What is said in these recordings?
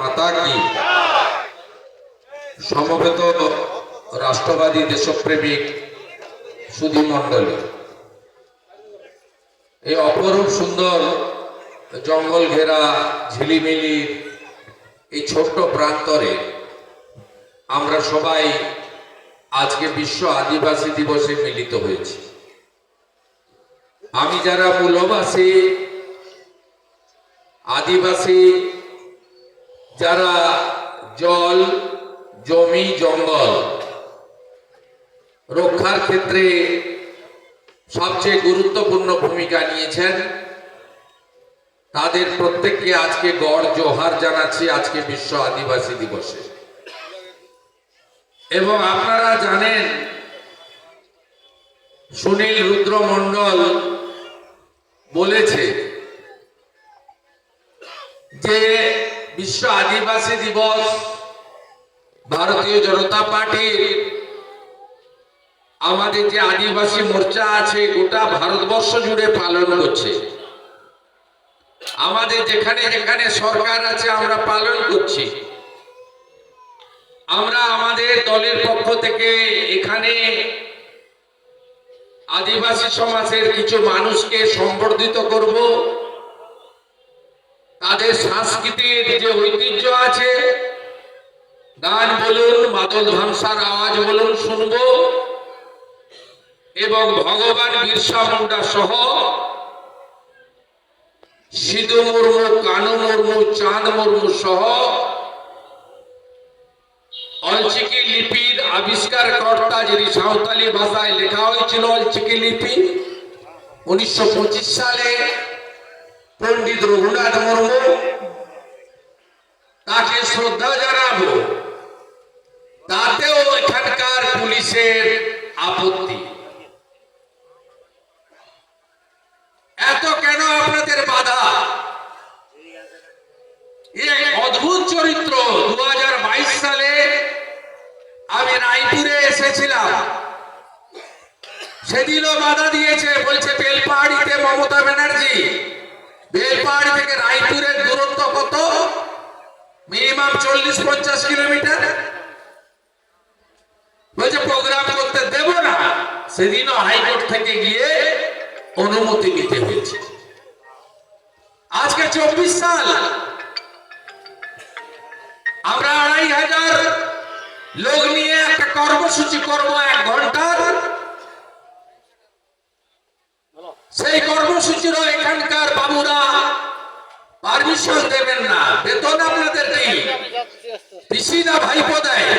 মাতা কি সমবেত রাষ্ট্রবাদী দেশপ্রেমিক সুধী মণ্ডলী, এই অপরূপ সুন্দর জঙ্গল ঘেরা ঝিলিমিলি এই ছোট্ট প্রান্তরে আমরা সবাই আজকে বিশ্ব আদিবাসী দিবসে মিলিত হয়েছি। আমি যারা মূলবাসী আদিবাসী, যারা জল জমি জঙ্গল রক্ষার ক্ষেত্রে সবচেয়ে গুরুত্বপূর্ণ ভূমিকা নিয়েছেন, তাদের প্রত্যেককে আজকে গড় জোহার জানাচ্ছি আজকে বিশ্ব আদিবাসী দিবসে। এবং আপনারা জানেন, সুনীল রুদ্র মণ্ডল বলেছে যে বিশ্ব আদিবাসী দিবস ভারতীয় জনতা পার্টির আমাদের যে আদিবাসী মোর্চা আছে গোটা ভারতবর্ষ জুড়ে পালন করছে। আমাদের যেখানে যেখানে সরকার আছে আমরা পালন করছি। আমরা আমাদের দলের পক্ষ থেকে এখানে আদিবাসী সমাজের কিছু মানুষকে সম্বর্ধিত করব। তাদের সাংস্কৃতিক যে ঐতিহ্য আছে, গান বলুন, মাদল ধামসার আওয়াজ বলুন শুনব, এবং ভগবান বিরসা মুন্ডা সহ সিধু মুর্মু, কানু মুর্মু, চাঁদ মুর্মু সহ অলচিকি লিপির আবিষ্কার কর্তা, যিনি সাঁওতালি ভাষায় লেখা হয়েছিল অলচিকি লিপি 1925 সালে, পণ্ডিত রঘুনাথ মুর্মু, তাকে শ্রদ্ধা জানাবো। তাতেও এখানকার পুলিশের আপত্তি। এত কেন আপনাদের বাধা? এক অদ্ভুত চরিত্র। 2022 সালে আমি রায়পুরে এসেছিলাম, সেদিনও বাধা দিয়েছে, বলছে বেলপাহাড়িতে মমতা ব্যানার্জি, বেলপাহাড়ি থেকে রায়পুরের দূরত্ব কত? Minimum 40-50 kilometre. বলছে প্রোগ্রাম করতে দেব না। সেদিনও হাইকোর্ট থেকে গিয়ে অনুমতি নিতে হয়েছে। আজকে 24 সাল, আমরা 2500 লোক নিয়ে একটা কর্মসূচি করব 1 ঘন্টার। সেই কর্মসূচিরও এখানকার বাবুরা পারমিশন দেবেন না। বেতন আপনাদের নেই, পিসিদা ভাইপো দেয়,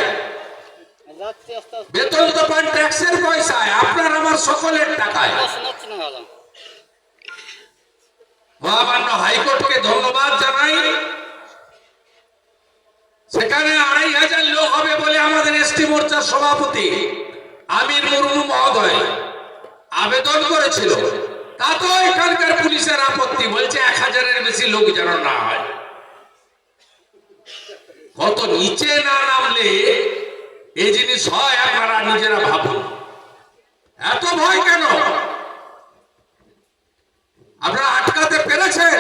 বেতন তো পান ট্যাক্সের পয়সায়, আপনার আমার সকলের টাকায়। মহামান্য হাইকোর্টকে ধন্যবাদ জানাই। সেখানে 2500 লোক হবে বলে আমাদের এসটি মোর্চার সভাপতি আমির মুর্মু মহোদয় আবেদন করেছিল। তাতেও এখানকার পুলিশের আপত্তি, বলছে 1000-এর বেশি লোক যেন না হয়। কত নিচে না নামলে এই জিনিস হয়, আপনারা নিজেরা ভাবুন। এত ভয় কেন? আপনারা আটকাতে পেরেছেন?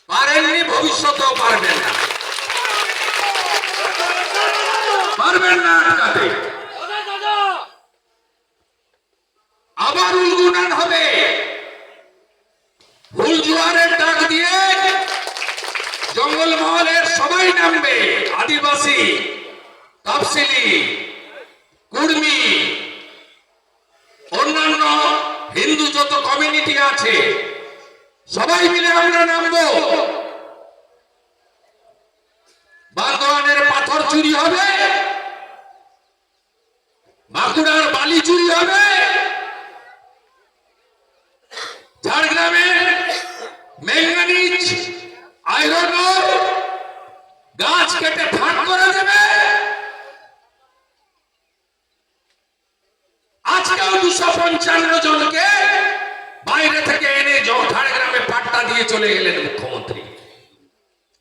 পারেননি, ভবিষ্যতেও পারবেন না, পারবেন না আটকাতে। আবার উলগুনান হবে, হুল জোয়ারের ডাক দিয়ে জঙ্গলমহলের সবাই নামবে। আদিবাসী, তফসিলি, কুর্মী, অন্যান্য হিন্দু যত কমিউনিটি আছে সবাই মিলে আমরা নামবো। বান্দোয়ানের পাথর চুরি হবে, বাঁকুড়ার বালি চুরি হবে, ঝাড়গ্রামে ম্যাঙ্গানিজ, আয়রন ওর গাছ কেটে ফাঁক করে দেবে। আজকেও 255 জনকে বাইরে থেকে এনে ঝাড়গ্রামে পাট্টা দিয়ে চলে গেলেন মুখ্যমন্ত্রী।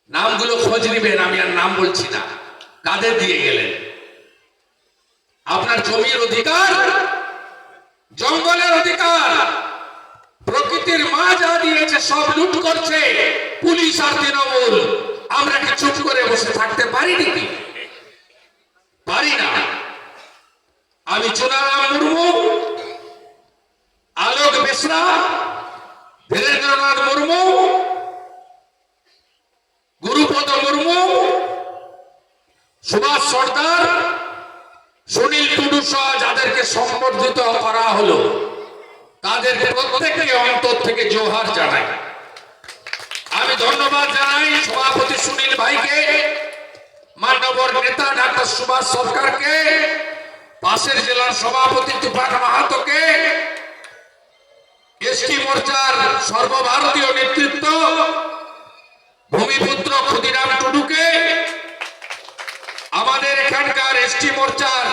নামগুলো খোঁজ নিবেন, আমি আর নাম বলছি না, কাদের দিয়ে গেলেন। আপনার জমির অধিকার, জঙ্গলের অধিকার, প্রকৃতির মা যা দিয়েছে সব লুট করছে পুলিশ আর তৃণমূল। আমরা বসে থাকতে পারি নাকি? পারি না। আমি চুনারাম মুর্মু, আলোক মিশ্রা, বীরেন্দ্রনাথ মুর্মু, গুরুপদ মুর্মু, সুভাষ সর্দার, সুনীল টুডু সহ যাদেরকে সম্বর্ধিত করা হলো তাদের প্রত্যেককে অন্তর থেকে জোহার জানাই। আমি ধন্যবাদ জানাই সভাপতি সুনীল ভাইকে, মাননীয় নেতা ডাক্তার সুভাষ সরকারকে, পাশের জেলার সভাপতি তুফান মাহাতোকে, এসটি মোর্চার সর্বভারতীয় নেতৃত্ব ভূমিপুত্র ক্ষুদিরাম টুডুকে, আমাদের এখানকার এসটি মোর্চার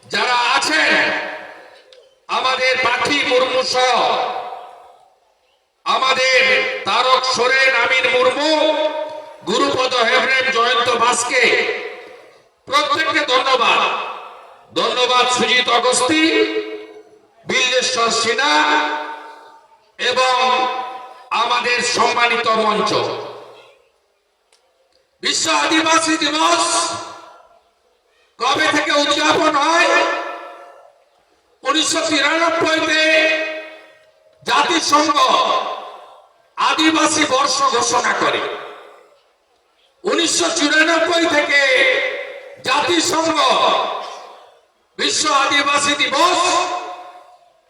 যারা আছেন আমাদের পাখি মুর্মু সহ আমাদের তারক সোরেন, আমিন মুর্মু, গুরুপদ হেমব্রম, জয়ন্ত বাসকে প্রত্যেককে ধন্যবাদ। ধন্যবাদ সুজিত অগস্তি, বিল্লেশ্বর সিনহা এবং আমাদের সম্মানিত মঞ্চ। বিশ্ব আদিবাসী দিবস কবে থেকে উদযাপন হয়? 1993-তে জাতিসংঘ আদিবাসী বর্ষ ঘোষণা করে। 1994 থেকে জাতিসংঘ বিশ্ব আদিবাসী দিবস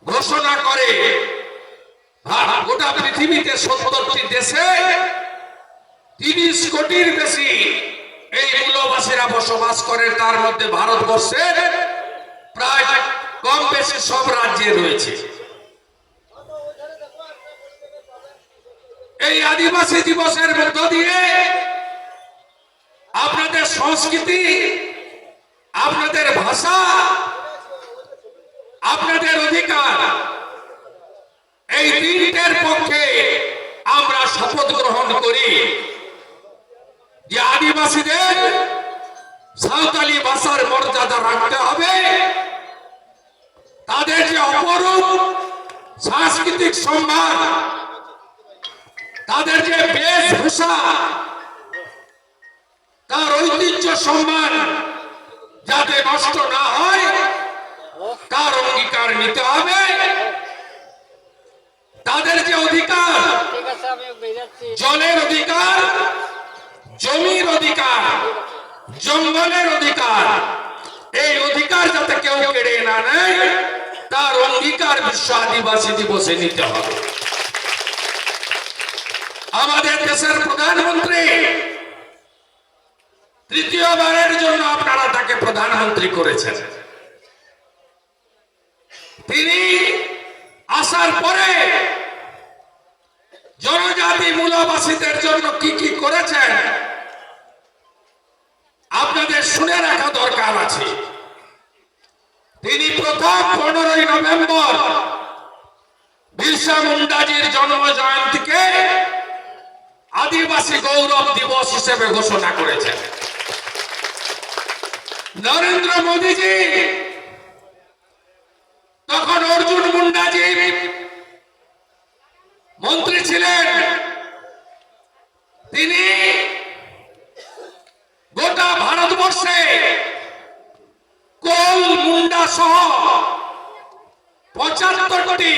ঘোষণা করে। গোটা পৃথিবীতে 70টি দেশে 30 কোটির বেশি এই মূলবাসীরা বসবাস করে। তার মধ্যে ভারতবর্ষের প্রায় কম বেশি সব রাজ্যে রয়েছে। এই আদিবাসী দিবসের মধ্য দিয়ে আপনাদের সংস্কৃতি, আপনাদের ভাষা, আপনাদের অধিকার, এই তিনটের পক্ষে আমরা শপথ গ্রহণ করি যে আদিবাসীদের সাঁওতালি ভাষার মর্যাদা রাখতে হবে। তাদের যে অপরূপ সাংস্কৃতিক সম্মান, তাদের যে বেশভূষা, তার ঐতিহ্য সম্মান যাতে নষ্ট না হয় তার অঙ্গীকার নিতে হবে। তাদের যে অধিকার, জলের অধিকার, জমির অধিকার, জঙ্গলের অধিকার, এই অধিকার যাতে কেউ কেড়ে না নেয় তার অঙ্গীকার বিশ্ব আদিবাসী দিবসে নিতে হবে। আমাদের দেশের প্রধানমন্ত্রী তৃতীয়বারের জন্য আপনারা তাকে প্রধানমন্ত্রী করেছেন। তিনি আসার পরে জনজাতি মূলবাসীদের জন্য কি কি করেছেন আপনাদের শুনে রাখা দরকার আছে। তিনি প্রথম 15ই নভেম্বর বিরসা মুন্ডাজির জন্ম জয়ন্তীকে আদিবাসী গৌরব দিবস হিসেবে ঘোষণা করেছেন। নরেন্দ্র মোদীজি তখন অর্জুন মুন্ডাজি মন্ত্রী ছিলেন। তিনি গোটা ভারতবর্ষে কোল, মুন্ডা সহ 75টি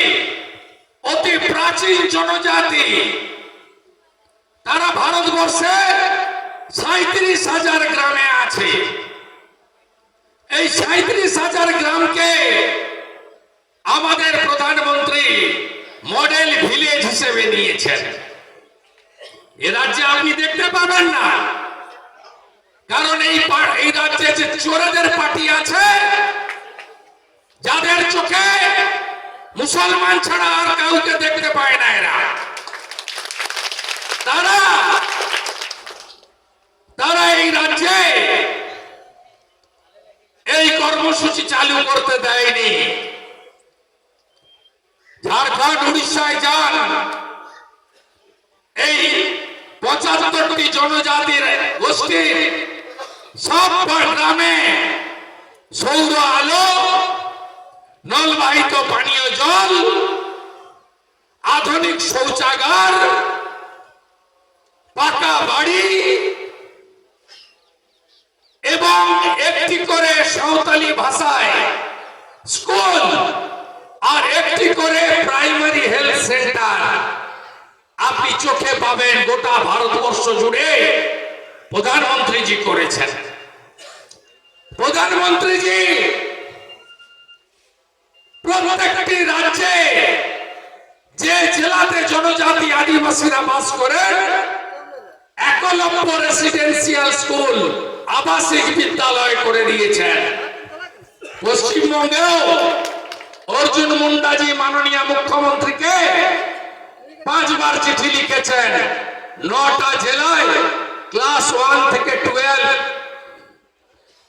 অতি প্রাচীন জনজাতি, তারা ভারতবর্ষে 37,000 গ্রামে আছে। এই 37,000 গ্রামকে আমাদের প্রধানমন্ত্রী মডেল ভিলেজ হিসেবে নিয়েছেন। এ রাজ্যে আপনি দেখতে পাবেন না, কারণ এই রাজ্যে যে চোরেদের পার্টি আছে, যাদের চোখে মুসলমান ছাড়া আর কাউকে দেখতে পায় না, এরা তারা এই রাজ্যে এই কর্মসূচি চালু করতে দেয়নি। ঝাড়খণ্ড, উড়িষ্যায় যান, এই 75টি জনজাতির গোষ্ঠীর সব গ্রামে সৌর আলো, নলবাহিত পানীয় জল, আধুনিক শৌচাগার, পাকা বাড়ি এবং একটি করে সাঁওতালি ভাষায় স্কুল আর একটি করে প্রাইমারি হেলথ সেন্টার আপনি চোখে পাবেন গোটা ভারতবর্ষ জুড়ে প্রধানমন্ত্রীজি করেছেন। প্রধানমন্ত্রীজি প্রত্যেকটি রাজ্যে যে জেলাতে জনজাতি আদিবাসীরা বাস করেন একলব্য রেসিডেন্সিয়াল স্কুল আবাসিক বিদ্যালয় করে দিয়েছেন। পশ্চিমবঙ্গেও অর্জুন মুন্ডাজি মাননীয় মুখ্যমন্ত্রীকে 5 বার চিঠি লিখেছেন। 9টা জেলায় ক্লাস 1 থেকে 12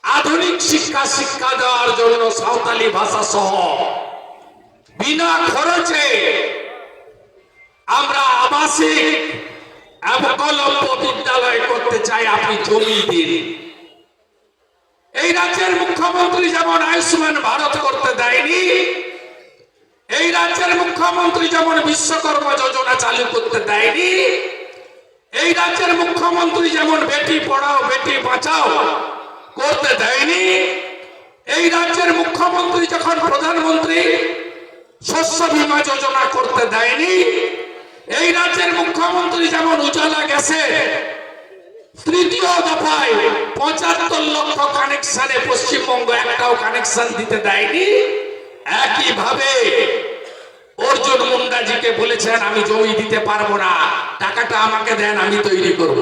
আধুনিক শিক্ষা দেওয়ার জন্য সাঁওতালি ভাষা সহ বিনা খরচে আমরা আবাসিক একলব্য বিদ্যালয় করতে চাই, আপনি জমি দিন। এই রাজ্যের মুখ্যমন্ত্রী যেমন আয়ুষ্মান ভারত করতে দেয়নি, এই রাজ্যের মুখ্যমন্ত্রী যেমন বিশ্বকর্মা যোজনা চালু করতে দেয়নি, এই রাজ্যের মুখ্যমন্ত্রী যেমন বেটি পড়াও বেটি বাঁচাও করতে দেয়নি, এই রাজ্যের মুখ্যমন্ত্রী যখন প্রধানমন্ত্রী শস্য বীমা যোজনা করতে দেয়নি, এই রাজ্যের মুখ্যমন্ত্রী যেমন উজালা গ্যাসে 3য় দফায় 75 লক্ষ কানেকশনে পশ্চিমবঙ্গ একটাও কানেকশন দিতে দেয়নি, একইভাবে অর্জুন মুন্ডাজিকে বলেছেন আমি জমি দিতে পারবো না, টাকাটা আমাকে দেন, আমি তৈরি করব।